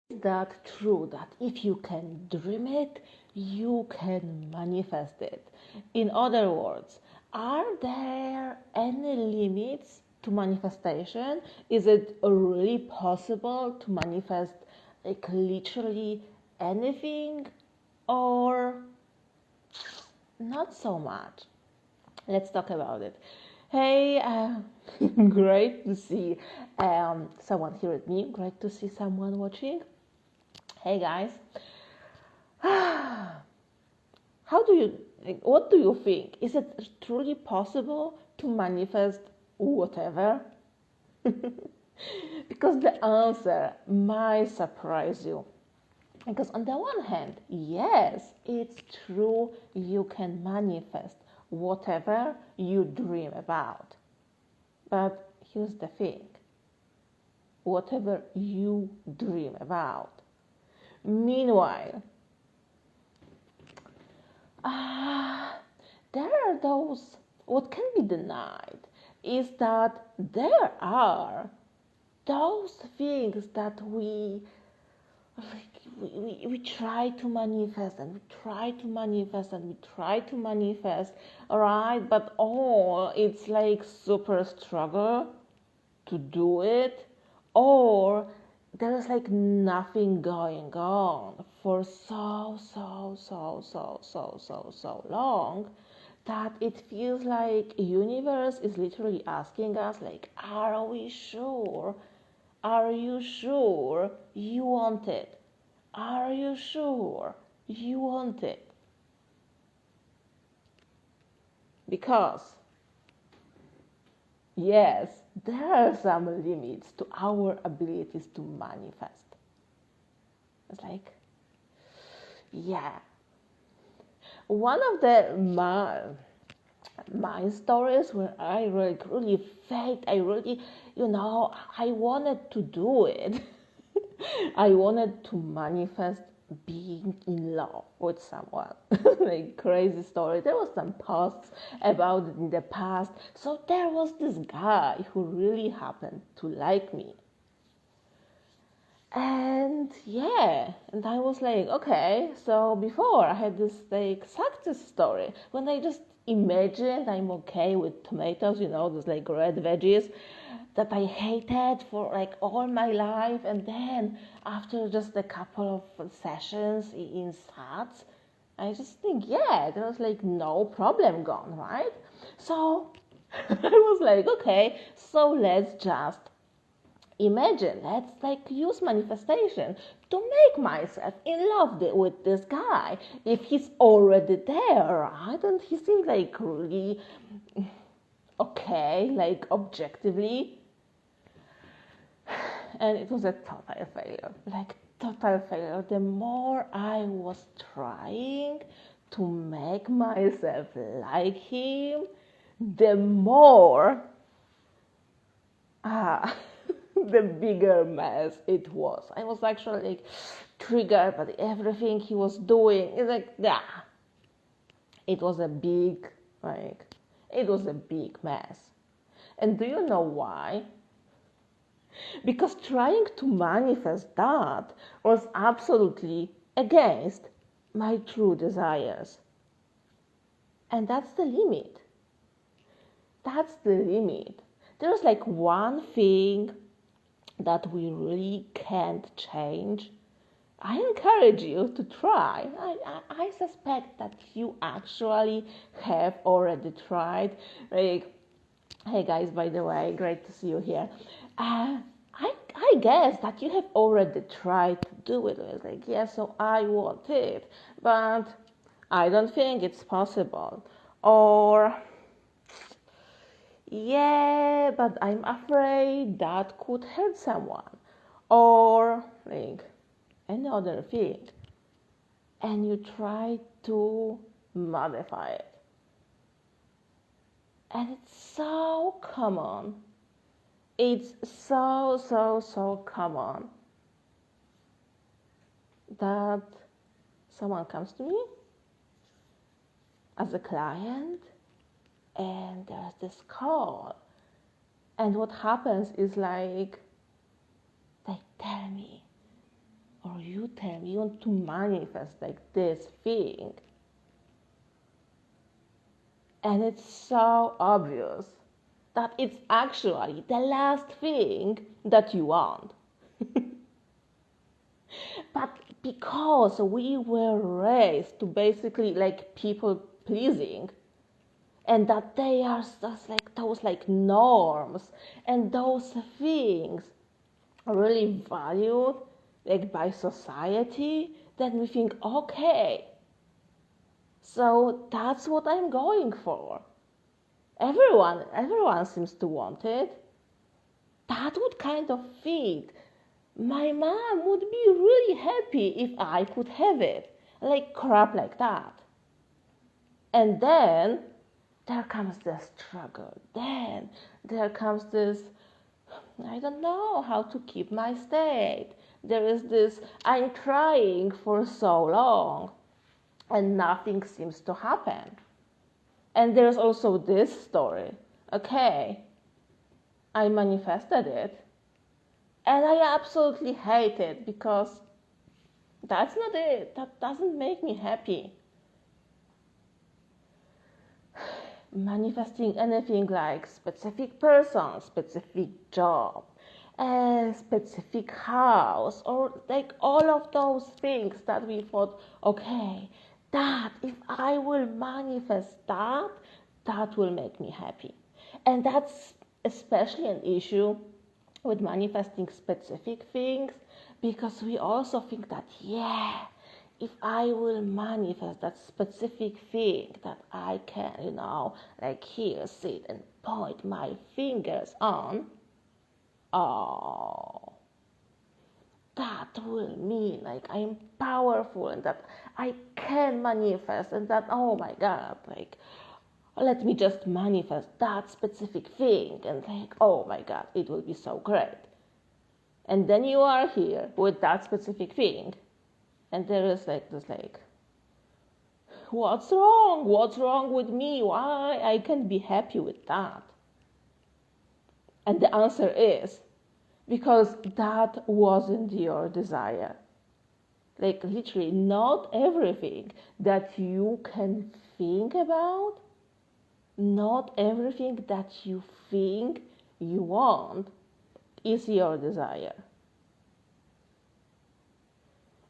that true that if you can dream it, you can manifest it? In other words, are there any limits to manifestation? Is it really possible to manifest like literally anything, or not so much? Let's talk about it. Hey, great to see someone here with me. Great to see someone watching. Hey guys, how do you, like, what do you think? Is it truly possible to manifest whatever? Because the answer might surprise you. Because on the one hand, yes, it's true, you can manifest whatever you dream about. But here's the thing, whatever you dream about. Meanwhile, there are those, what can be denied is that there are those things that we try to manifest and we try to manifest and we try to manifest, all right, but it's like super struggle to do it, or there's like nothing going on for so long that it feels like universe is literally asking us like, are we sure? Are you sure you want it? Are you sure you want it? Because yes, there are some limits to our abilities to manifest. It's like, yeah. One of my stories where I really faked, I wanted to do it. I wanted to manifest being in love with someone. Like crazy story. There was some posts about it in the past. So there was this guy who really happened to like me. And yeah, and I was like, okay, so before I had this like success story when I just imagined I'm okay with tomatoes, those like red veggies that I hated for like all my life. And then after just a couple of sessions in SATs, I just think, yeah, there was like no problem gone, right? So I was like, okay, so let's just imagine, let's like use manifestation to make myself in love with this guy if he's already there, right? And he seems like really okay, like objectively. And it was a total failure, like total failure. The more I was trying to make myself like him, the more the bigger mess it was. I was actually like triggered by everything he was doing. It's like, yeah, it was a big, like, it was a big mess. And do you know why? Because trying to manifest that was absolutely against my true desires. And that's the limit. That's the limit. There's like one thing that we really can't change. I encourage you to try. I suspect that you actually have already tried. Like, hey guys, by the way, great to see you here. I guess that you have already tried to do it. It's like, yeah, so I want it, but I don't think it's possible. Or, yeah, but I'm afraid that could hurt someone. Or, like, any other thing. And you try to modify it. And it's so common. It's so common that someone comes to me as a client and there's this call. And what happens is like they tell me, you tell me you want to manifest like this thing, and it's so obvious that it's actually the last thing that you want. But because we were raised to basically like people pleasing, and that they are just like those like norms and those things are really valued like by society, then we think, okay, so that's what I'm going for. Everyone seems to want it. That would kind of fit. My mom would be really happy if I could have it. Like crap like that. And then there comes the struggle. Then there comes this, I don't know how to keep my state. There is this, I'm trying for so long and nothing seems to happen. And there's also this story. Okay, I manifested it. And I absolutely hate it because that's not it. That doesn't make me happy. Manifesting anything like specific person, specific job, a specific house, or like all of those things that we thought, okay, that if I will manifest that, that will make me happy. And that's especially an issue with manifesting specific things, because we also think that, yeah, if I will manifest that specific thing that I can, like here sit and point my fingers on, oh, that will mean like I'm powerful and that I can manifest and that, oh my God, like let me just manifest that specific thing and like, oh my God, it will be so great. And then you are here with that specific thing and there is like this like, what's wrong? What's wrong with me? Why I can't be happy with that? And the answer is because that wasn't your desire. Like literally not everything that you can think about, not everything that you think you want is your desire.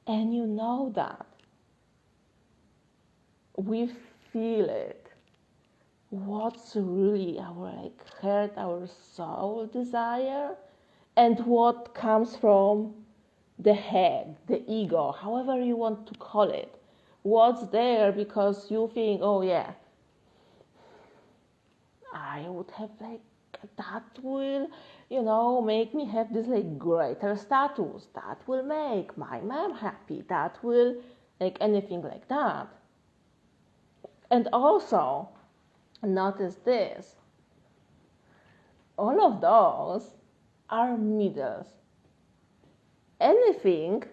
And you know that. We feel it. What's really our heart, our soul desire, and what comes from the head, the ego, however you want to call it. What's there because you think, oh yeah, I would have like, that will, make me have this like greater status. That will make my mom happy. That will, like anything like that. And also, notice this. All of those are middles. Anything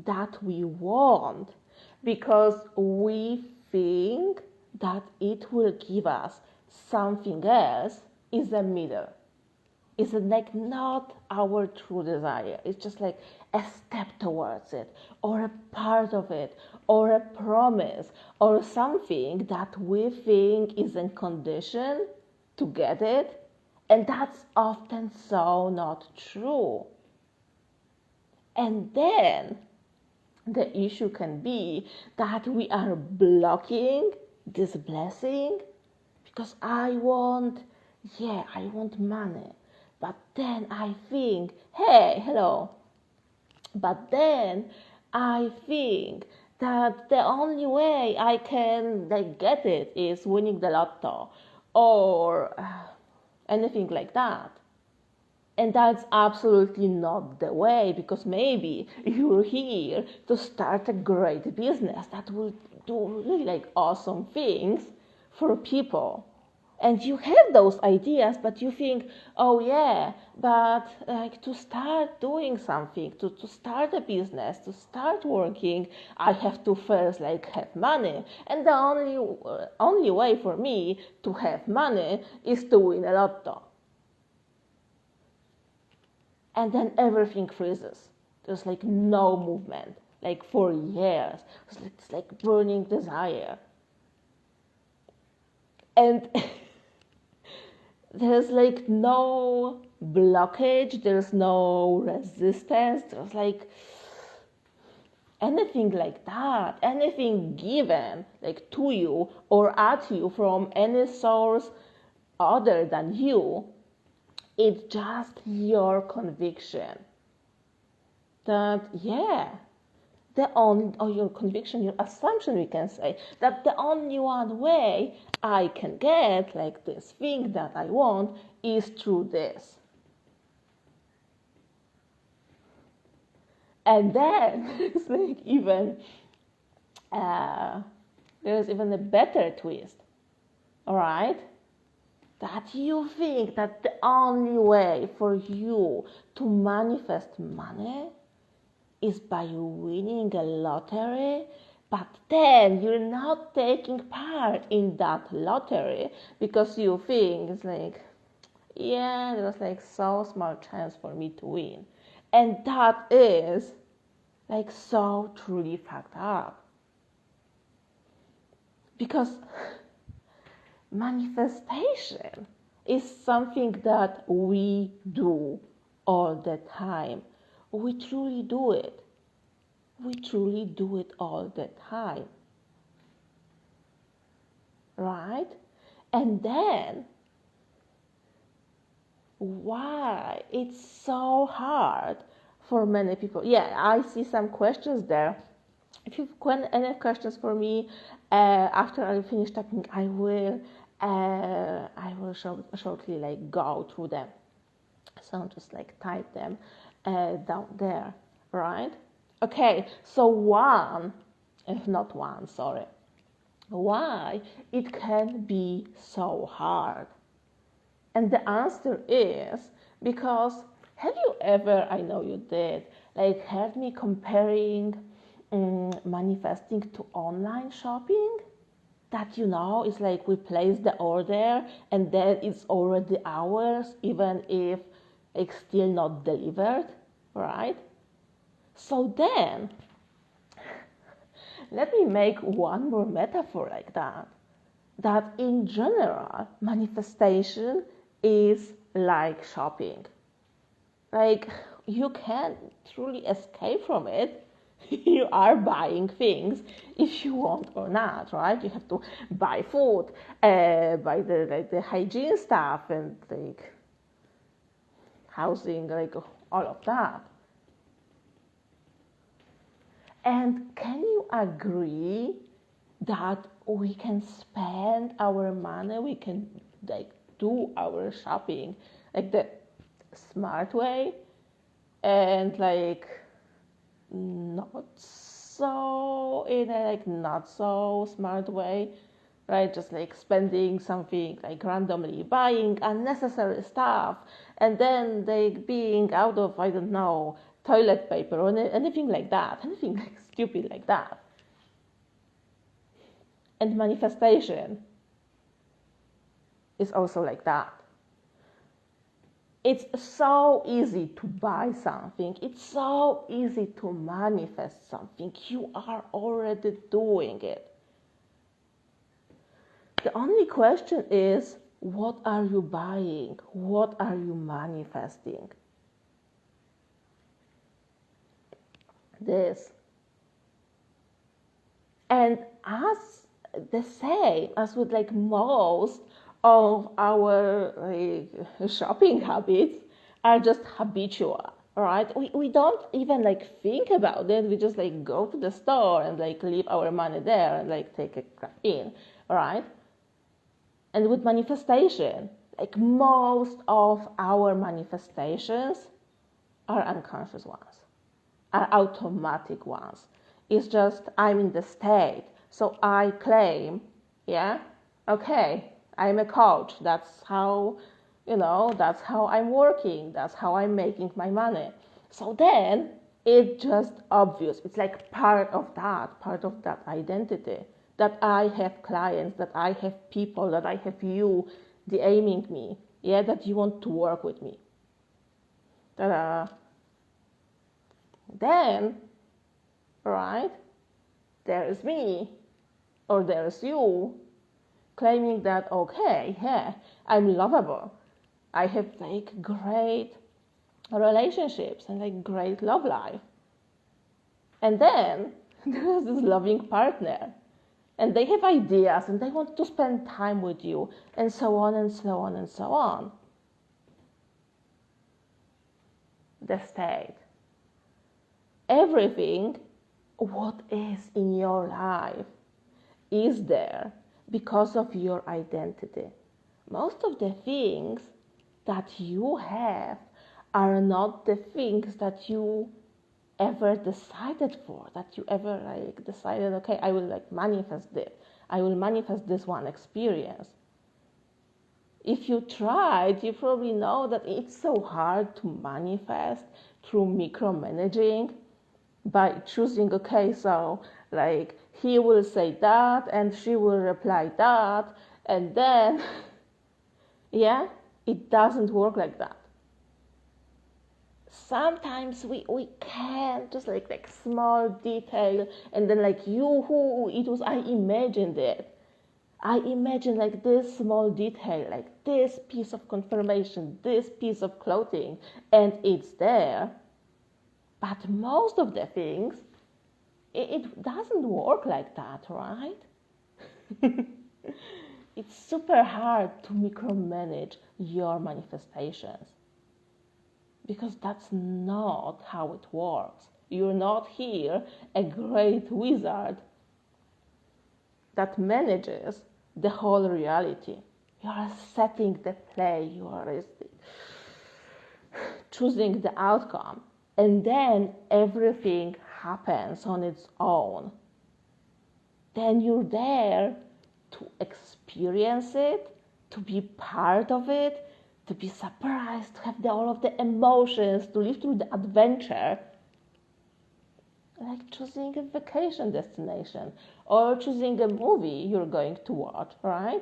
that we want because we think that it will give us something else is a middle. It's like not our true desire. It's just like a step towards it, or a part of it, or a promise, or something that we think is in condition to get it, and that's often so not true. And then the issue can be that we are blocking this blessing because I want money. But then I think, hey, hello. But then I think that the only way I can get it is winning the lotto or anything like that. And that's absolutely not the way, because maybe you're here to start a great business that will do really awesome things for people. And you have those ideas, but you think, oh yeah, but to start doing something, to start a business, to start working, I have to first have money. And the only way for me to have money is to win a lotto. And then everything freezes. There's no movement. like for years. It's like burning desire. And there's like no blockage, there's no resistance, there's like anything like that, anything given like to you or at you from any source other than you. It's just your conviction that, yeah, or your conviction, your assumption, we can say, that the only one way I can get like this thing that I want is through this. And then there's like there's even a better twist, all right? That you think that the only way for you to manifest money is by winning a lottery, but then you're not taking part in that lottery because you think it's like, yeah, there's like so small chance for me to win. And that is like so truly fucked up. Because manifestation is something that we do all the time. We truly do it. We truly do it all the time. Right? And then, why it's so hard for many people? Yeah, I see some questions there. If you've got any questions for me, after I finish talking, I will shortly like go through them. So just like type them down there, right? Okay, so why it can be so hard? And the answer is because, have you ever, I know you did, like heard me comparing manifesting to online shopping? That, it's like we place the order and then it's already ours, even if it's still not delivered, right? So then, let me make one more metaphor like that. That in general, manifestation is like shopping. Like, you can't truly escape from it. You are buying things if you want or not, right? You have to buy food, buy the hygiene stuff and like housing, like all of that. And can you agree that we can spend our money, we can like do our shopping like the smart way and like not so in a like not so smart way, right? Just like spending something like randomly, buying unnecessary stuff, and then like being out of, I don't know, toilet paper or anything like that, anything like stupid like that. And manifestation is also like that. It's so easy to buy something. It's so easy to manifest something. You are already doing it. The only question is, what are you buying? What are you manifesting? This. And as the same as with like most of our like shopping habits are just habitual, right? We don't even like think about it. We just like go to the store and like leave our money there and like take it in, right? And with manifestation, like most of our manifestations are unconscious ones, are automatic ones. It's just I'm in the state, so I claim, yeah, okay, I'm a coach. That's how, that's how I'm working. That's how I'm making my money. So then it's just obvious. It's like part of that identity. That I have clients, that I have people, that I have you DMing me, yeah, that you want to work with me. Ta-da. Then right? There is me, or there is you, claiming that, okay, yeah, I'm lovable. I have like great relationships and like great love life. And then there's this loving partner, and they have ideas and they want to spend time with you, and so on and so on and so on. The state. Everything what is in your life is there because of your identity. Most of the things that you have are not the things that you ever decided for, that you ever like decided, okay, I will like manifest this. I will manifest this one experience. If you tried, you probably know that it's so hard to manifest through micromanaging by choosing, okay, so like he will say that and she will reply that, and then, yeah, it doesn't work like that. Sometimes we can just like small detail, and then like you who it was, I imagined it. I imagine like this small detail, like this piece of confirmation, this piece of clothing, and it's there. But most of the things, it doesn't work like that, right? It's super hard to micromanage your manifestations because that's not how it works. You're not here a great wizard that manages the whole reality. You are setting the play, you are choosing the outcome, and then everything happens on its own. Then you're there to experience it, to be part of it, to be surprised, to have all of the emotions, to live through the adventure. Like choosing a vacation destination or choosing a movie you're going to watch, right?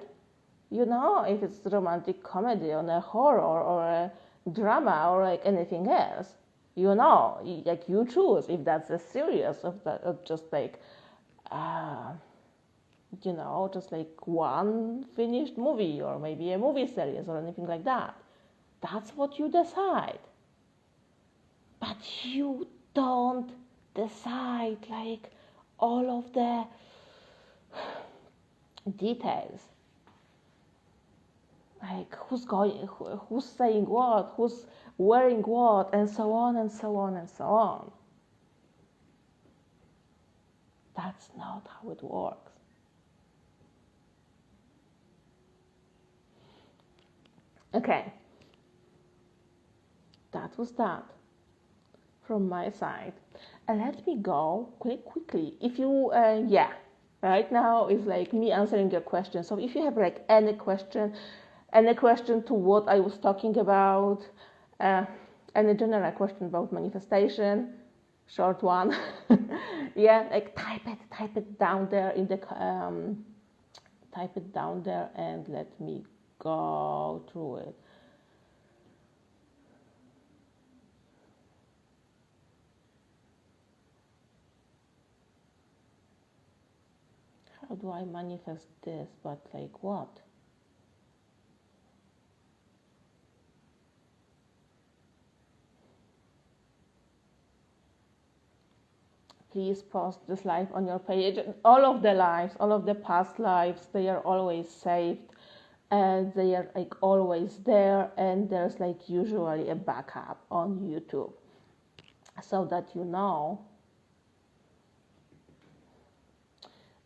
You know if it's romantic comedy or a horror or a drama or like anything else. You know, like you choose if that's a serious or just like, just like one finished movie or maybe a movie series or anything like that. That's what you decide. But you don't decide like all of the details, like who's saying what, who's wearing what, and so on and so on and so on. That's not how it works. Okay, that was that from my side. And let me go quickly. If you, right now is like me answering your question. So if you have like any question to what I was talking about, any general question about manifestation, short one, yeah, like type it down there in the, type it down there and let me go through it. How do I manifest this? But like what? Please post this live on your page. All of the lives, all of the past lives, they are always saved and they are like always there, and there's like usually a backup on YouTube so that you know.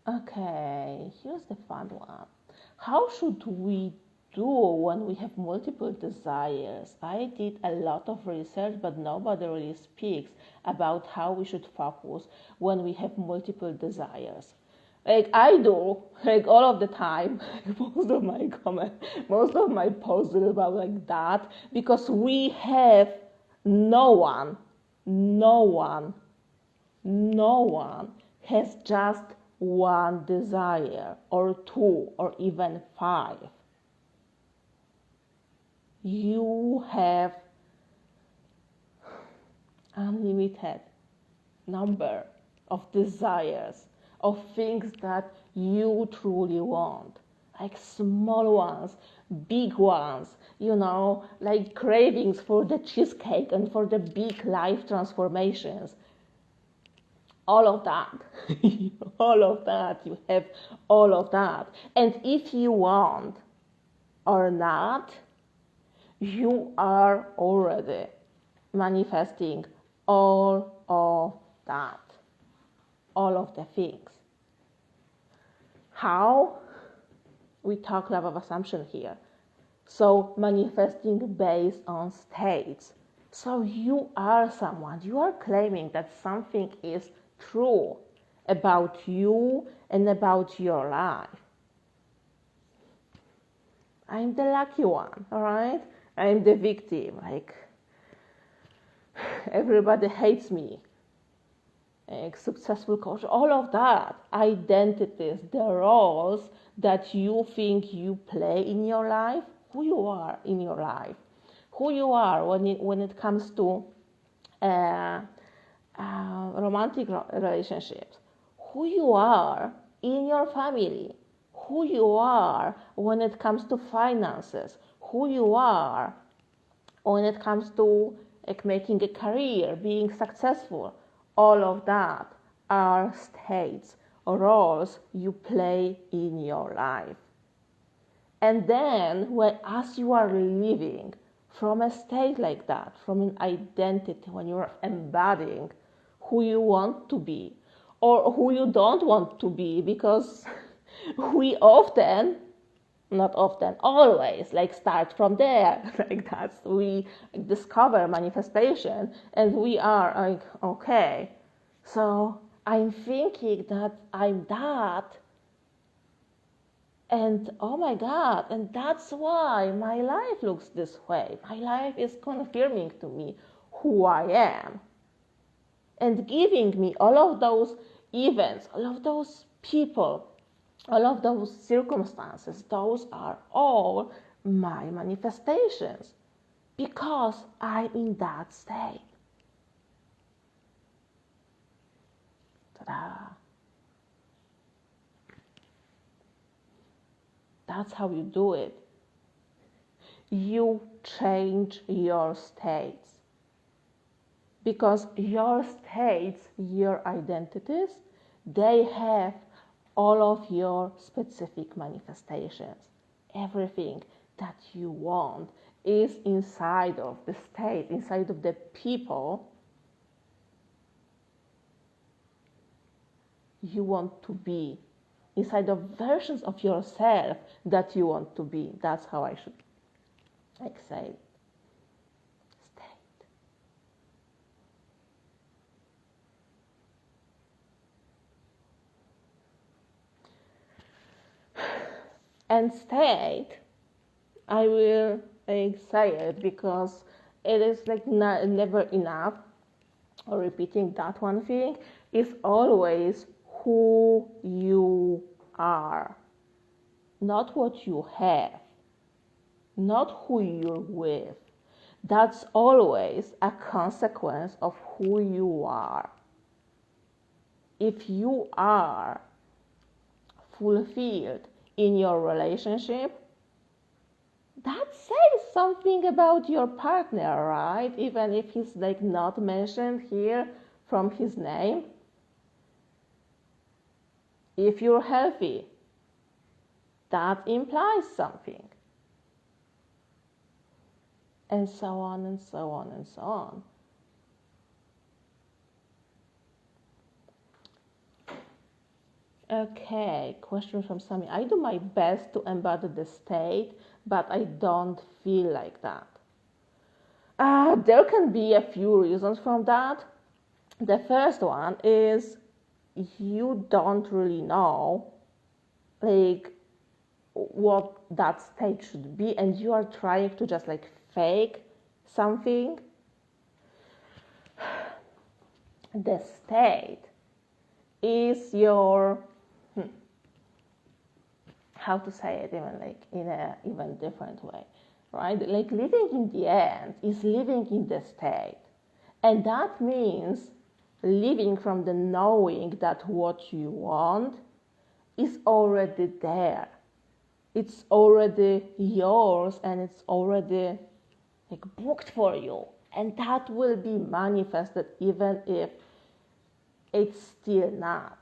Okay, here's the fun one. How should we do when we have multiple desires? I did a lot of research, but nobody really speaks about how we should focus when we have multiple desires. Like I do, like all of the time, most of my comments, most of my posts are about like that, because we have no one has just one desire or two or even five. You have unlimited number of desires, of things that you truly want, like small ones, big ones, like cravings for the cheesecake and for the big life transformations. All of that, all of that, you have all of that. And if you want or not, you are already manifesting all of that, all of the things. How? We talk love of assumption here. So manifesting based on states. So you are someone, you are claiming that something is true about you and about your life. I'm the lucky one, all right? I'm the victim, like everybody hates me. Like successful coach, all of that, identities, the roles that you think you play in your life, who you are in your life, who you are when it comes to romantic relationships, who you are in your family, who you are when it comes to finances, who you are when it comes to like making a career, being successful. All of that are states or roles you play in your life. And then as you are living from a state like that, from an identity, when you're embodying who you want to be or who you don't want to be, because we often, not often, always, like start from there. Like that's, we discover manifestation and we are like, okay, so I'm thinking that I'm that, and oh my God, and that's why my life looks this way. My life is confirming to me who I am and giving me all of those events, all of those people, all of those circumstances. Those are all my manifestations because I'm in that state. Ta-da. That's how you do it. You change your states. Because your states, your identities, they have all of your specific manifestations. Everything that you want is inside of the state, inside of the people you want to be, inside of versions of yourself that you want to be. That's how I should say it. State. And state, I will say it because it is like never enough, or repeating that one thing, is always who you are, not what you have, not who you're with. That's always a consequence of who you are. If you are fulfilled in your relationship, that says something about your partner, right? Even if he's like not mentioned here from his name. If you're healthy, that implies something. And so on and so on and so on. Okay, question from Sami. I do my best to embody the state, but I don't feel like that. There can be a few reasons from that. The first one is you don't really know like what that state should be, and you are trying to just like fake something. The state is your how to say it even like in a even different way, right? Like living in the end is living in the state, and that means living from the knowing that what you want is already there. It's already yours and it's already like booked for you. And that will be manifested even if it's still not.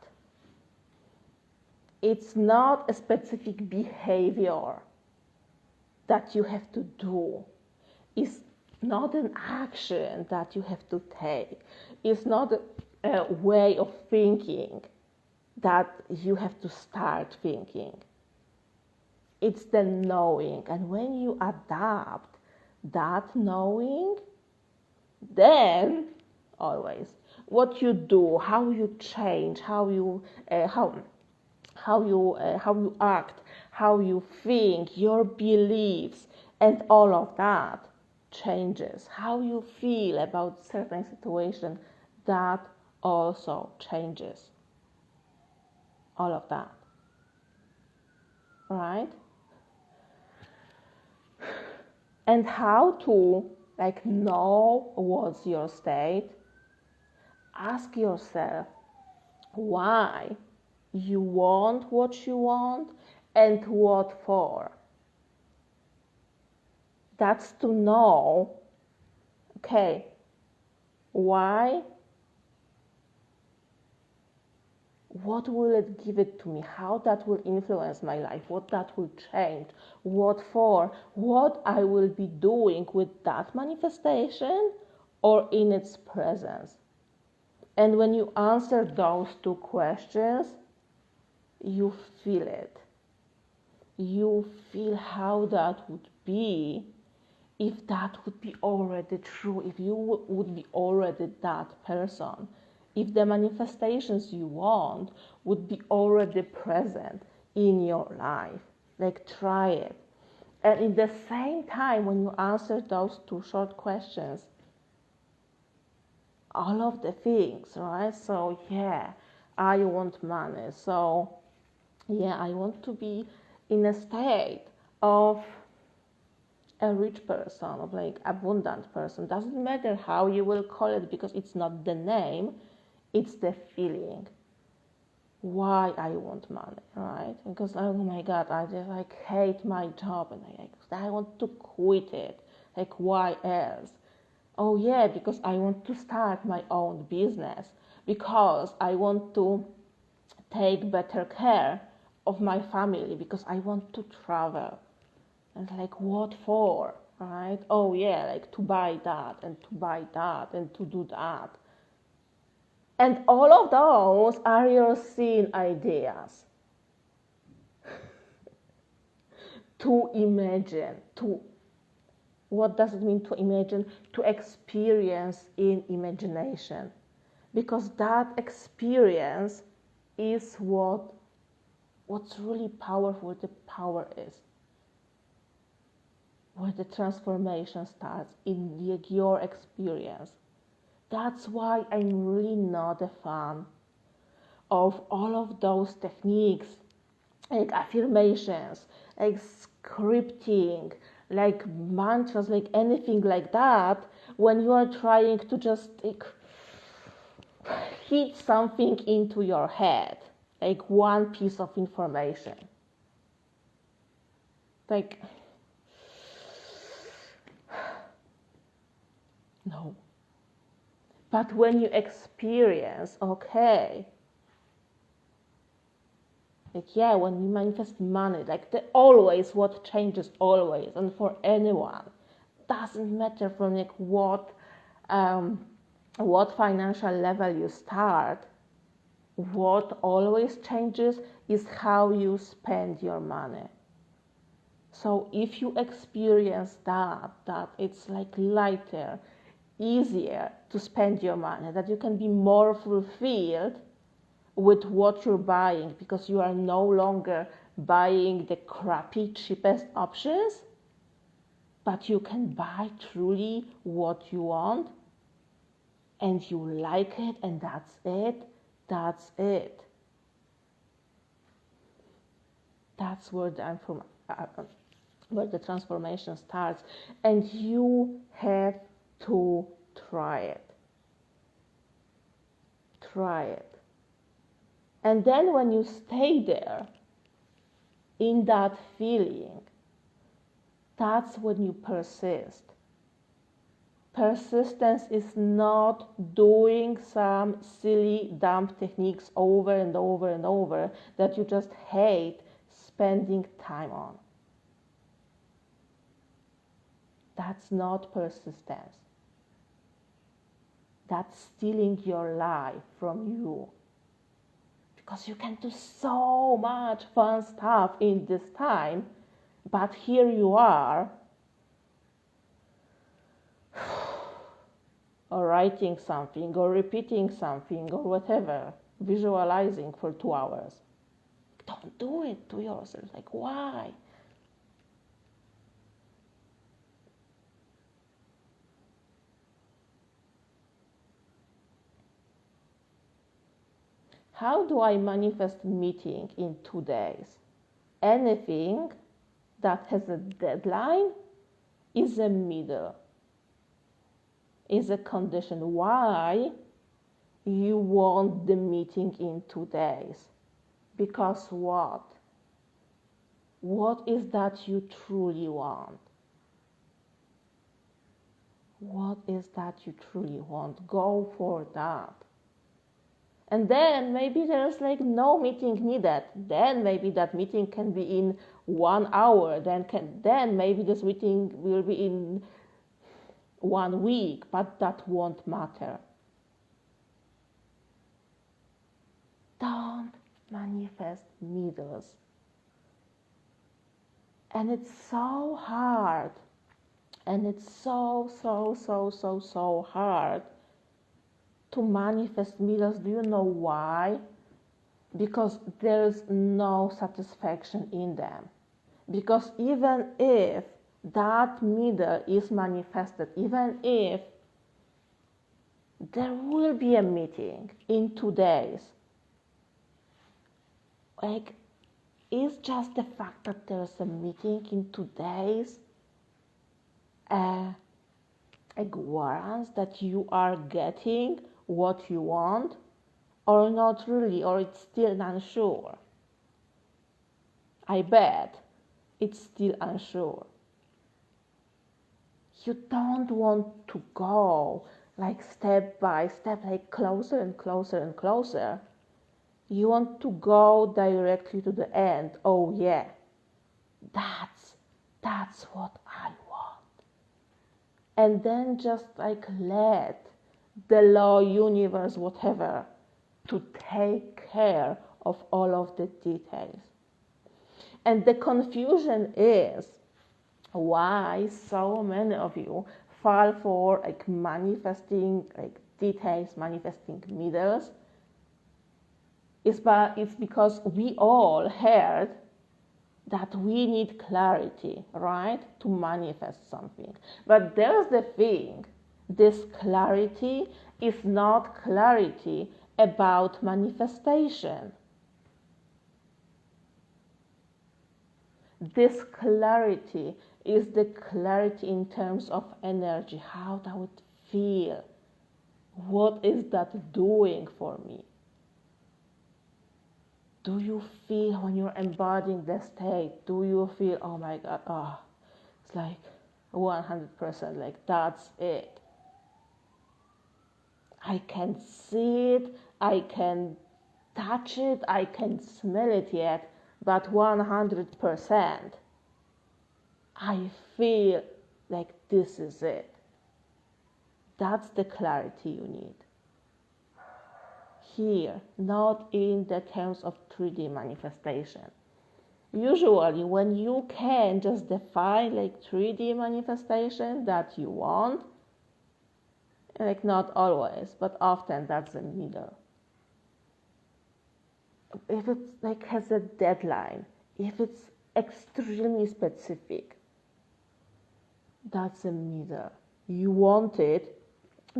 It's not a specific behavior that you have to do. It's not an action that you have to take. It's not a way of thinking that you have to start thinking. It's the knowing. And when you adapt that knowing, then always what you do, how you change, how you act, how you think, your beliefs, and all of that changes. How you feel about certain situation, that also changes. All of that. Right? And how to know what's your state? Ask yourself why you want what you want and what for. That's to know, okay, why, what will it give it to me, how that will influence my life, what that will change, what for, what I will be doing with that manifestation or in its presence. And when you answer those two questions, you feel it. You feel how that would be if that would be already true, if you would be already that person, if the manifestations you want would be already present in your life. Try it. And in the same time, when you answer those two short questions, all of the things, right? So yeah, I want money. So yeah, I want to be in a state of a rich person, of abundant person. Doesn't matter how you will call it, because it's not the name, it's the feeling. Why I want money, right? Because oh my God, I just hate my job and I want to quit it. Why else? Oh yeah, because I want to start my own business, because I want to take better care of my family, because I want to travel. And what for, right? Oh yeah, to buy that and to buy that and to do that. And all of those are your scene ideas. To imagine, what does it mean to imagine? To experience in imagination. Because that experience is what's really powerful, the power is. Where the transformation starts in your experience. That's why I'm really not a fan of all of those techniques, affirmations, scripting, mantras, anything like that, when you are trying to just hit something into your head, one piece of information. No. But when you experience, okay, when you manifest money, always what changes always, and for anyone, doesn't matter from what financial level you start, what always changes is how you spend your money. So if you experience that it's lighter, easier to spend your money, that you can be more fulfilled with what you're buying, because you are no longer buying the crappy, cheapest options, but you can buy truly what you want, and you like it, and that's it. That's where the transformation starts, and you have to try it. try it. And then when you stay there, in that feeling, that's when you persist. Persistence is not doing some silly, dumb techniques over and over and over that you just hate spending time on. That's not persistence. That's stealing your life from you. Because you can do so much fun stuff in this time, but here you are, or writing something, or repeating something, or whatever, visualizing for 2 hours. Don't do it to yourself. Like, why? How do I manifest meeting in 2 days? Anything that has a deadline is a middle, is a condition. Why you want the meeting in 2 days? Because what? What is that you truly want? What is that you truly want? Go for that. And then maybe there's like no meeting needed. Then maybe that meeting can be in 1 hour. Then maybe this meeting will be in 1 week, but that won't matter. Don't manifest middles. And it's so hard. And it's so hard to manifest middles. Do you know why? Because there's no satisfaction in them. Because even if that middle is manifested, even if there will be a meeting in 2 days, like, is just the fact that there's a meeting in 2 days like warrants that you are getting what you want, or not really, or it's still unsure? I bet it's still unsure. You don't want to go like step by step, like closer and closer and closer. You want to go directly to the end. Oh yeah, that's what I want. And then just like let the law, universe, whatever, to take care of all of the details. And the confusion is why so many of you fall for like manifesting like details, manifesting middles. It's because we all heard that we need clarity, right, to manifest something. But there's the thing, this clarity is not clarity about manifestation. This clarity is the clarity in terms of energy. How that would feel? What is that doing for me? Do you feel when you're embodying the state? Do you feel, oh my God, it's like 100%, like that's it. I can see it, I can touch it, I can smell it yet, but 100%, I feel like this is it. That's the clarity you need. Here, not in the terms of 3D manifestation. Usually, when you can just define like 3D manifestation that you want, like not always, but often that's the middle. If it's like has a deadline, if it's extremely specific, that's the middle. You want it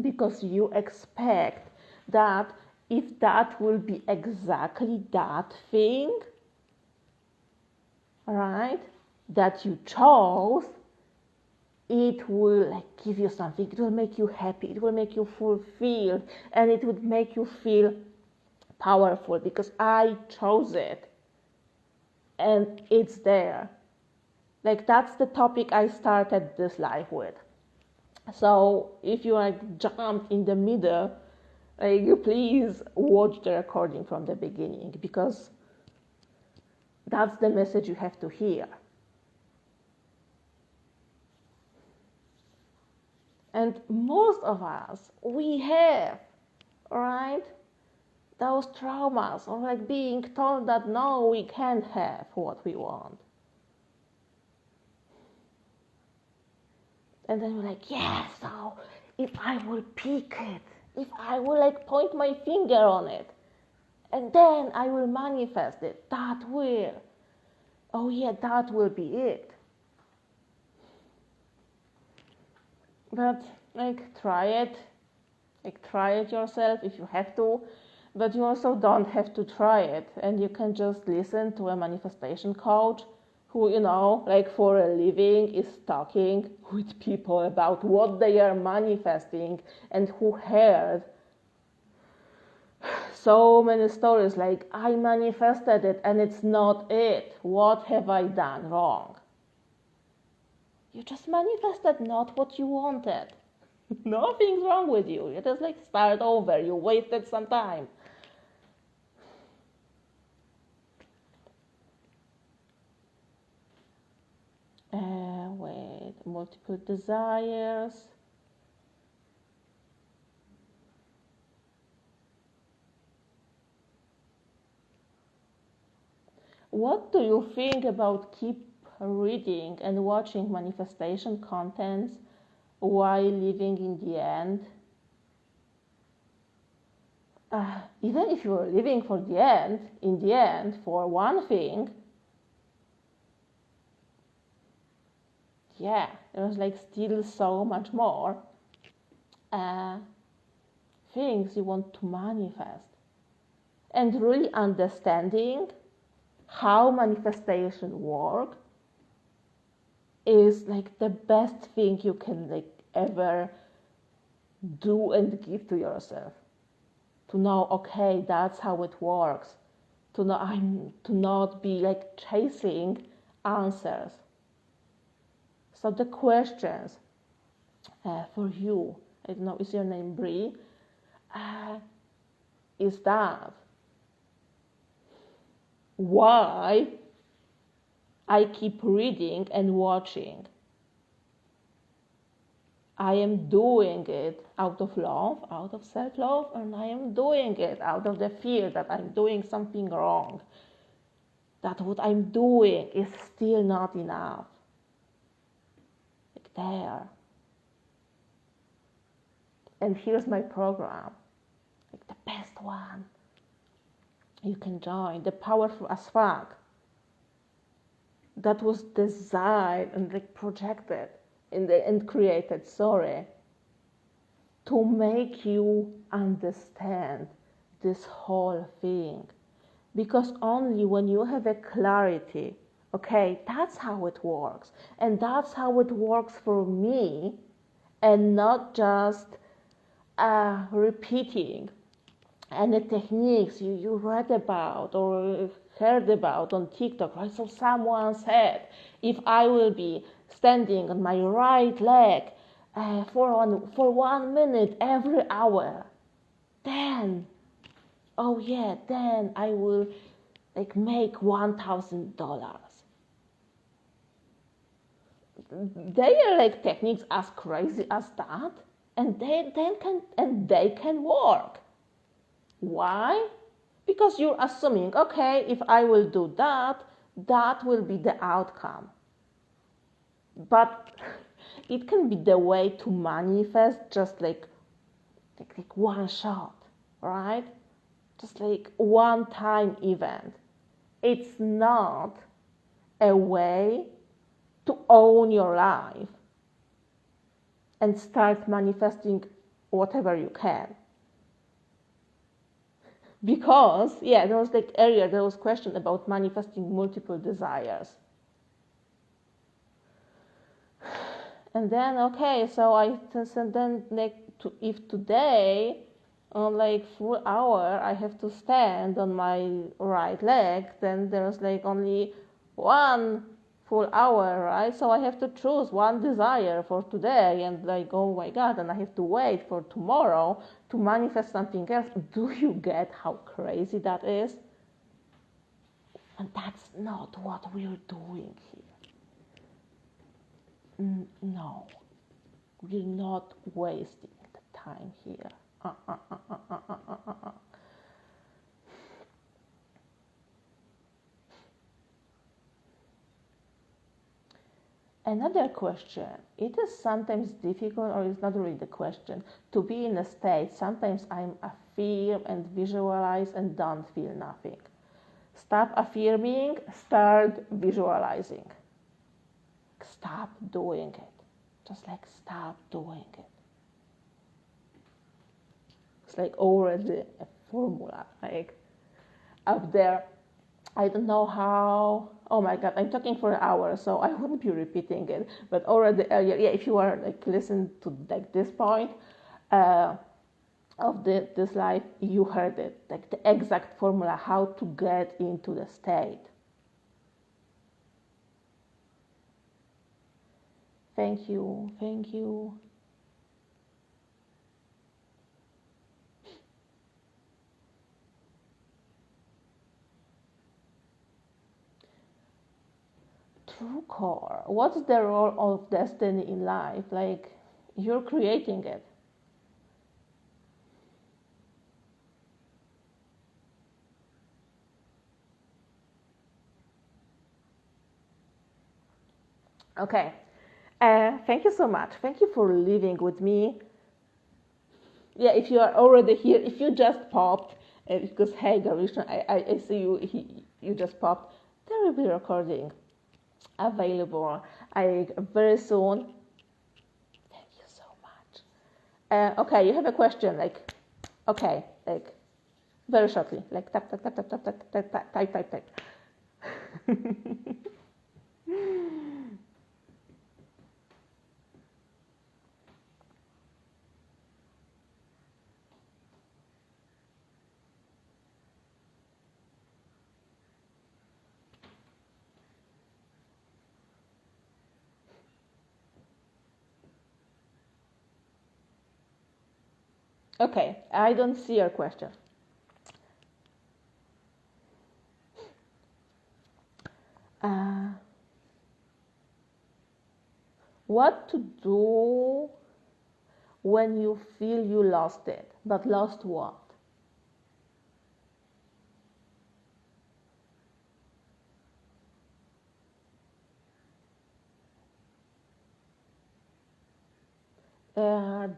because you expect that if that will be exactly that thing, right, that you chose, it will like give you something. It will make you happy. It will make you fulfilled, and it would make you feel powerful because I chose it, and it's there. Like that's the topic I started this live with. So if you like jump in the middle, like please watch the recording from the beginning because that's the message you have to hear. And most of us, we have, right, those traumas or like being told that no, we can't have what we want. And then we're like, yeah, so if I will pick it, if I will like point my finger on it, and then I will manifest it, that will. Oh yeah, that will be it. But like try it yourself if you have to, but you also don't have to try it, and you can just listen to a manifestation coach who, you know, like for a living is talking with people about what they are manifesting and who heard so many stories like, I manifested it and it's not it. What have I done wrong? You just manifested not what you wanted. Nothing's wrong with you. You just like start over. You wasted some time. Multiple desires. What do you think about keep reading and watching manifestation contents while living in the end? Even if you're living for the end, in the end, for one thing, yeah, there's like still so much more things you want to manifest. And really understanding how manifestation works is like the best thing you can like ever do and give to yourself. To know, okay, that's how it works. To not be like chasing answers. So the questions for you, I don't know, is your name Bree? Is that why I keep reading and watching? I am doing it out of love, out of self-love, and I am doing it out of the fear that I'm doing something wrong, that what I'm doing is still not enough. Like there. And here's my program, like the best one. You can join, the Powerful as Fuck. That was designed and like projected and created, to make you understand this whole thing. Because only when you have a clarity, okay, that's how it works, and that's how it works for me, and not just repeating any techniques you read about or heard about on TikTok, right? So someone said, if I will be standing on my right leg for 1 minute every hour, then I will like make $1,000. They are like techniques as crazy as that, and they can work. Why? Because you're assuming, okay, if I will do that, that will be the outcome. But it can be the way to manifest just like one shot, right? Just like one time event. It's not a way to own your life and start manifesting whatever you can. Because, there was like earlier, there was question about manifesting multiple desires. And then, okay, so then like if today on like full hour I have to stand on my right leg, then there's like only one full hour, right? So I have to choose one desire for today, and like, oh my god, and I have to wait for tomorrow to manifest something else. Do you get how crazy that is? And that's not what we're doing here. No, we're not wasting the time here. Another question. It is sometimes difficult, or it's not really the question, to be in a state. Sometimes I'm affirm and visualize and don't feel nothing. Stop affirming, start visualizing. Stop doing it. Just like stop doing it. It's like already a formula, like up there. I don't know how. Oh my god, I'm talking for an hour, so I wouldn't be repeating it. But already earlier, yeah, if you are like listen to like this point of this life, you heard it, like the exact formula how to get into the state. Thank you, thank you. True core. What's the role of destiny in life? Like you're creating it. Okay. Thank you so much. Thank you for living with me. Yeah, if you are already here, if you just popped, because hey, Garishan, I see you, you just popped, there will be recording available very soon. Thank you so much. Okay, you have a question, like, okay, like, very shortly, like, tap, tap, tap, tap, tap, tap, tap, tap, type, type, type. Okay, I don't see your question. What to do when you feel you lost it, but lost what?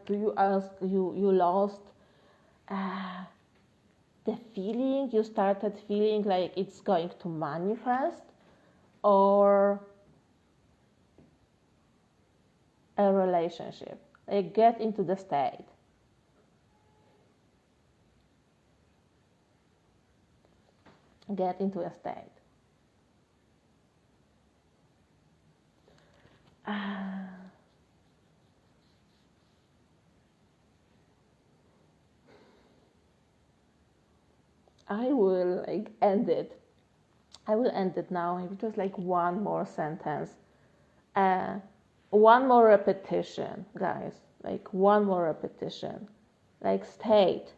Do you ask you lost the feeling, you started feeling like it's going to manifest, or a relationship? Like get into the state. Get into a state. I will like end it. I will end it now. Maybe just like one more sentence. One more repetition, guys. Like one more repetition. Like state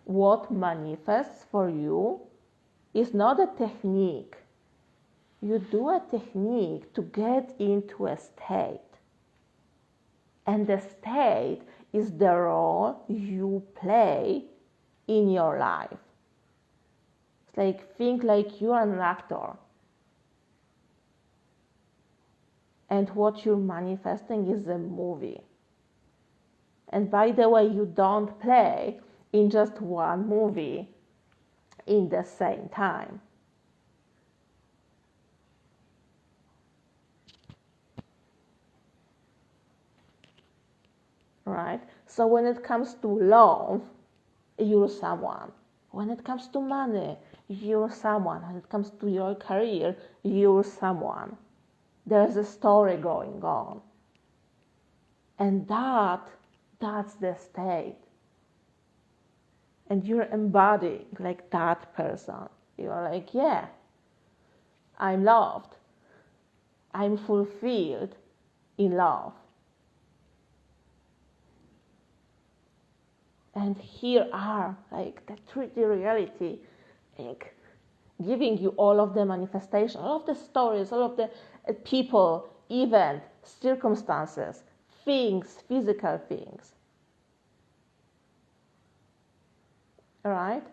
what manifests for you is not a technique. You do a technique to get into a state. And the state is the role you play in your life. It's like think like you are an actor. And what you're manifesting is a movie. And by the way, you don't play in just one movie in the same time. Right? So when it comes to love, you're someone. When it comes to money, you're someone. When it comes to your career, you're someone. There's a story going on. And that's the state. And you're embodying like that person. You're like, yeah, I'm loved. I'm fulfilled in love. And here are like the 3D reality, like giving you all of the manifestation, all of the stories, all of the people, events, circumstances, things, physical things. All right?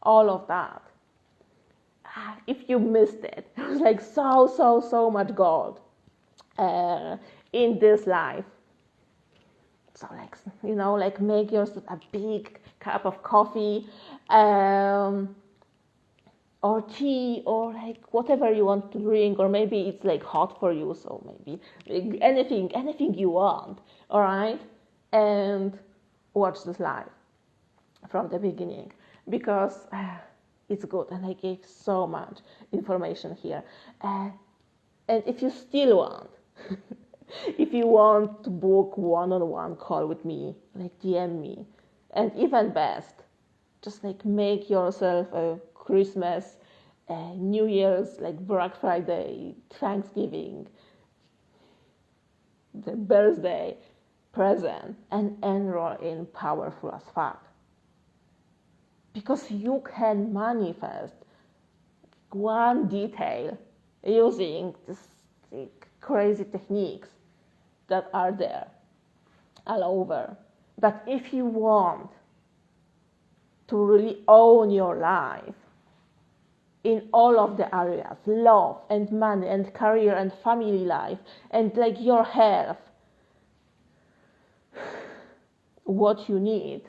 All of that. If you missed it, it was like so much gold in this life. So like, like make yourself a big cup of coffee or tea or like whatever you want to drink, or maybe it's like hot for you, so maybe anything you want, all right? And watch this live from the beginning, because it's good, and I gave so much information here. And if you still want, if you want to book one-on-one call with me, like DM me, and even best, just like make yourself a Christmas, New Year's, like Black Friday, Thanksgiving, the birthday present, and enroll in Powerful as Fuck. Because you can manifest one detail using these crazy techniques that are there all over. But if you want to really own your life in all of the areas, love and money and career and family life and like your health, what you need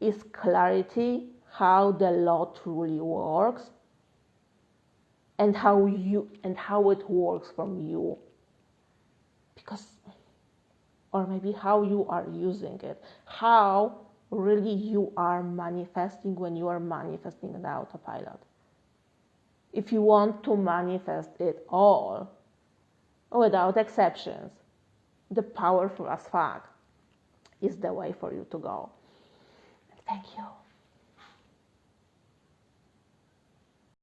is clarity, how the law truly works, and how it works from you. Because, or maybe how you are using it, how really you are manifesting when you are manifesting the autopilot. If you want to manifest it all, without exceptions, the Powerful as Fuck is the way for you to go. Thank you.